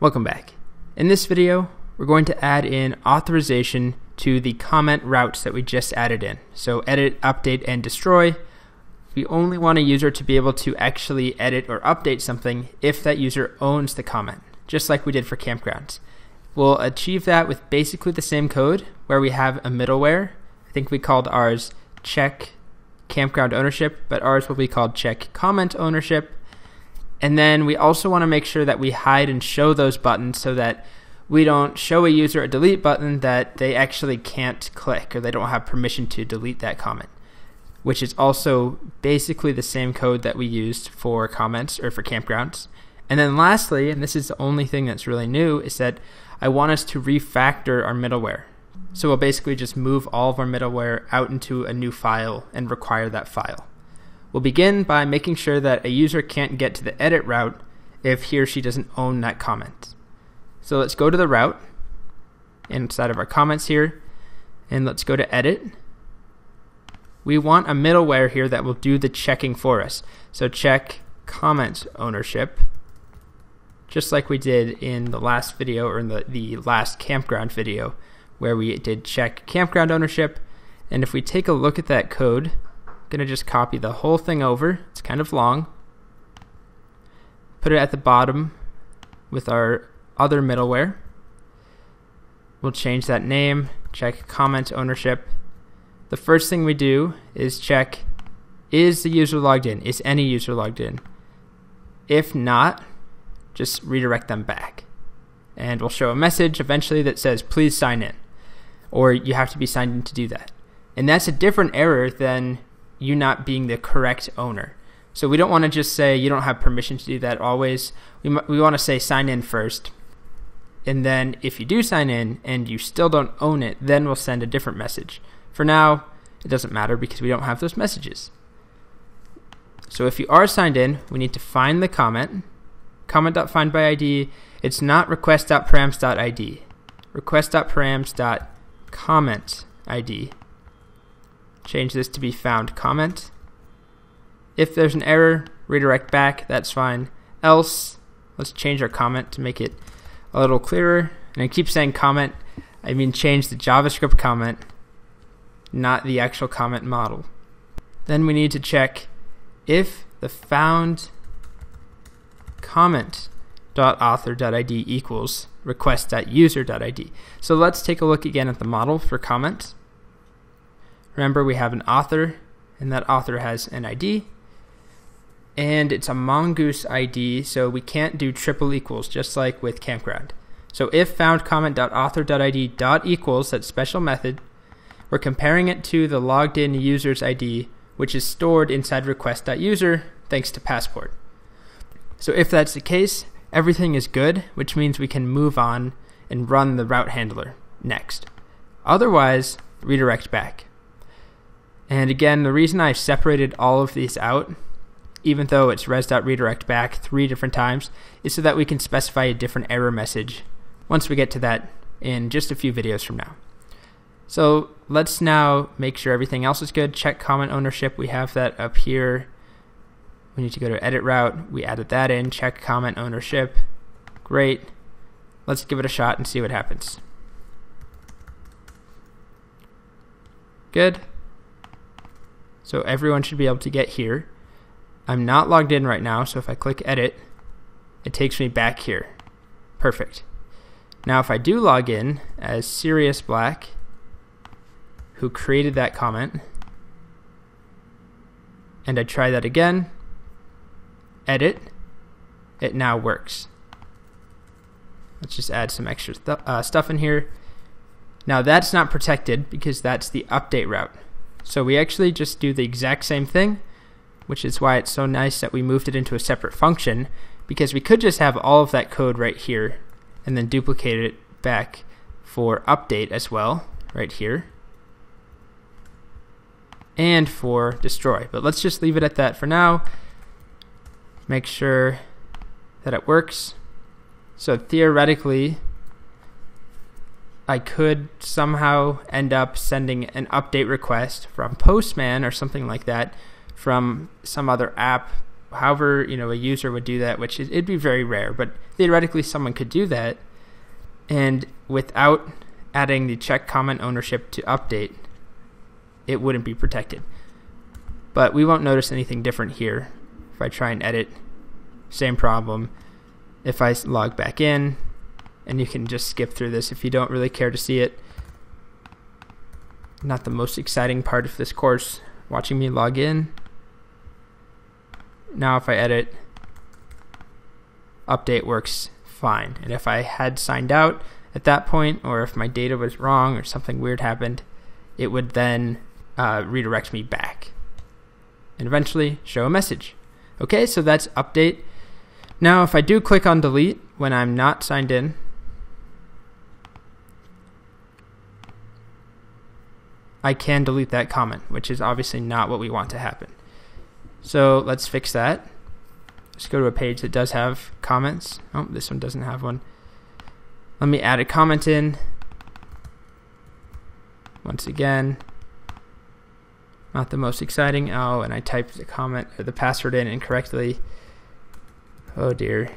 Welcome back. In this video, we're going to add in authorization to the comment routes that we just added in. So edit, update, and destroy. We only want a user to be able to actually edit or update something if that user owns the comment, just like we did for campgrounds. We'll achieve that with basically the same code where we have a middleware. I think we called ours check campground ownership, but ours will be called check comment ownership. And then we also want to make sure that we hide and show those buttons so that we don't show a user a delete button that they actually can't click or they don't have permission to delete that comment, which is also basically the same code that we used for comments or for campgrounds. And then lastly, and this is the only thing that's really new, is that I want us to refactor our middleware. So we'll basically just move all of our middleware out into a new file and require that file. We'll begin by making sure that a user can't get to the edit route if he or she doesn't own that comment. So let's go to the route inside of our comments here, and let's go to edit. We want a middleware here that will do the checking for us. So check comment ownership, just like we did in the last video, or in the last campground video, where we did check campground ownership. And if we take a look at that code, I'm going to just copy the whole thing over. It's kind of long. Put it at the bottom with our other middleware. We'll change that name, check comment ownership. The first thing we do is check, is the user logged in? Is any user logged in? If not, just redirect them back. And we'll show a message eventually that says, please sign in. Or you have to be signed in to do that. And that's a different error than you not being the correct owner. So we don't want to just say you don't have permission to do that always. We want to say sign in first. And then if you do sign in and you still don't own it, then we'll send a different message. For now, it doesn't matter because we don't have those messages. So if you are signed in, we need to find the comment. Comment.findById. It's not request.params.id. Request.params.commentID. Change this to be found comment. If there's an error, redirect back, that's fine. Else, let's change our comment to make it a little clearer. And I keep saying comment, I mean change the JavaScript comment, not the actual comment model. Then we need to check if the found comment.author.id equals request.user.id. So let's take a look again at the model for comments. Remember, we have an author, and that author has an ID, and it's a mongoose ID, so we can't do triple equals, just like with campground. So if found comment.author.id equals, that special method, we're comparing it to the logged in user's ID, which is stored inside request.user thanks to Passport. So if that's the case, everything is good, which means we can move on and run the route handler next. Otherwise, redirect back. And again, the reason I've separated all of these out, even though it's res.redirect back 3 different times, is so that we can specify a different error message once we get to that in just a few videos from now. So let's now make sure everything else is good. Check comment ownership. We have that up here. We need to go to edit route. We added that in. Check comment ownership. Great. Let's give it a shot and see what happens. Good. So everyone should be able to get here. I'm not logged in right now, so if I click edit, it takes me back here. Perfect. Now if I do log in as Sirius Black, who created that comment, and I try that again, edit, it now works. Let's just add some extra stuff in here. Now that's not protected because that's the update route. So we actually just do the exact same thing, which is why it's so nice that we moved it into a separate function, because we could just have all of that code right here and then duplicate it back for update as well, right here, and for destroy. But let's just leave it at that for now. Make sure that it works. So theoretically, I could somehow end up sending an update request from Postman or something like that from some other app however, a user would do that, which it'd be very rare, but theoretically someone could do that, and without adding the check comment ownership to update, it wouldn't be protected. But we won't notice anything different here. If I try and edit, same problem. If I log back in, and you can just skip through this if you don't really care to see it. Not the most exciting part of this course, watching me log in. Now if I edit, update works fine. And if I had signed out at that point, or if my data was wrong or something weird happened, it would then redirect me back and eventually show a message. Okay, so that's update. Now if I do click on delete when I'm not signed in, I can delete that comment, which is obviously not what we want to happen. So let's fix that. Let's go to a page that does have comments. Oh, this one doesn't have one. Let me add a comment in. Once again, not the most exciting. Oh, and I typed the comment or the password in incorrectly. Oh dear.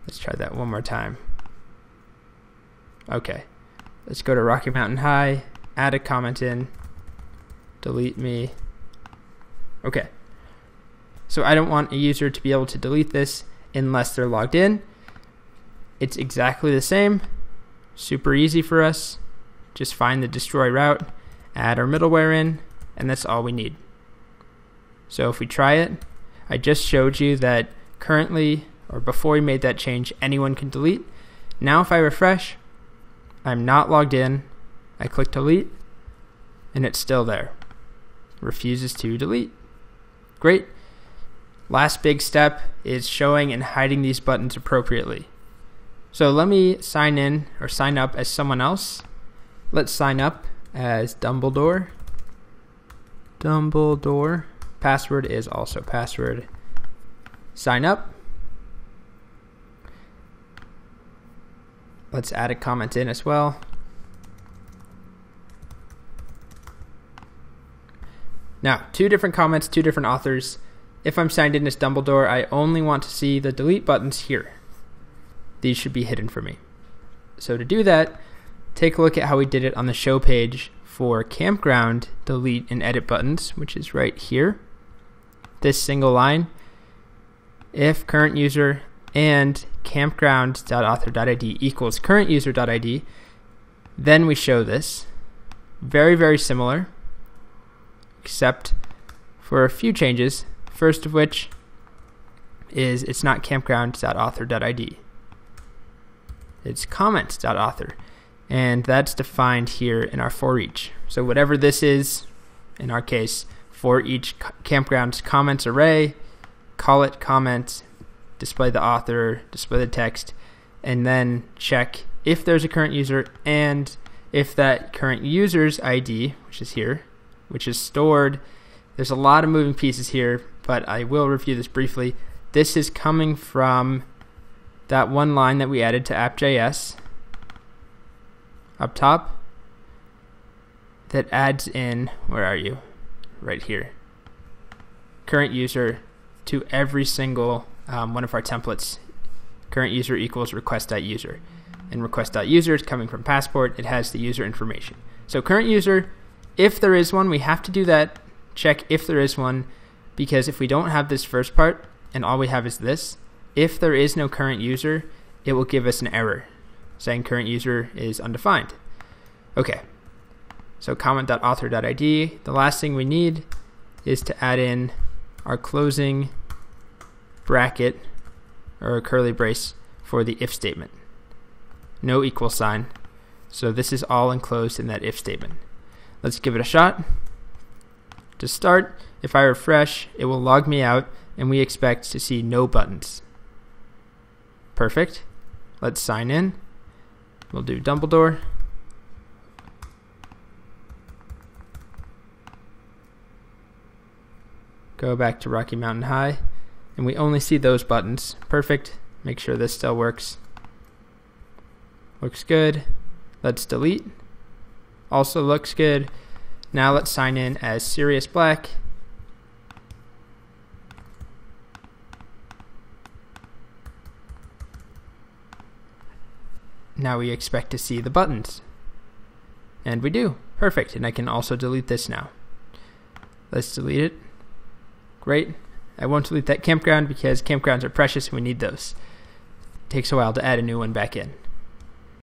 Let's try that one more time. Okay. Let's go to Rocky Mountain High, add a comment in, delete me. Okay. So I don't want a user to be able to delete this unless they're logged in. It's exactly the same. Super easy for us. Just find the destroy route, add our middleware in, and that's all we need. So if we try it, I just showed you that currently, or before we made that change, anyone can delete. Now if I refresh, I'm not logged in. I click delete, and it's still there. Refuses to delete. Great. Last big step is showing and hiding these buttons appropriately. So let me sign in or sign up as someone else. Let's sign up as Dumbledore. Dumbledore. Password is also password. Sign up. Let's add a comment in as well. Now, 2 different comments, 2 different authors. If I'm signed in as Dumbledore, I only want to see the delete buttons here. These should be hidden for me. So to do that, take a look at how we did it on the show page for campground delete and edit buttons, which is right here. This single line, if current user and campground.author.id equals current user.id, then we show this. Very, very similar, except for a few changes. First of which is it's not campground.author.id. It's comment.author. And that's defined here in our for each. So whatever this is, in our case, for each campground's comments array, call it comment, display the author, display the text, and then check if there's a current user and if that current user's ID, which is here, which is stored. There's a lot of moving pieces here, but I will review this briefly. This is coming from that one line that we added to app.js up top that adds in, where are you? Right here. Current user to every single one of our templates. Current user equals request.user. And request.user is coming from Passport. It has the user information. So current user, if there is one, we have to do that. Check if there is one, because if we don't have this first part and all we have is this, if there is no current user, it will give us an error saying current user is undefined. Okay, so comment.author.id. The last thing we need is to add in our closing bracket or a curly brace for the if statement. No equal sign. So this is all enclosed in that if statement. Let's give it a shot. To start, if I refresh, it will log me out, and we expect to see no buttons. Perfect. Let's sign in. We'll do Dumbledore. Go back to Rocky Mountain High, and we only see those buttons. Perfect. Make sure this still works. Looks good. Let's delete. Also looks good. Now let's sign in as Sirius Black. now we expect to see the buttons. And we do. Perfect. And I can also delete this now. Let's delete it. Great. I won't delete that campground because campgrounds are precious and we need those. It takes a while to add a new one back in.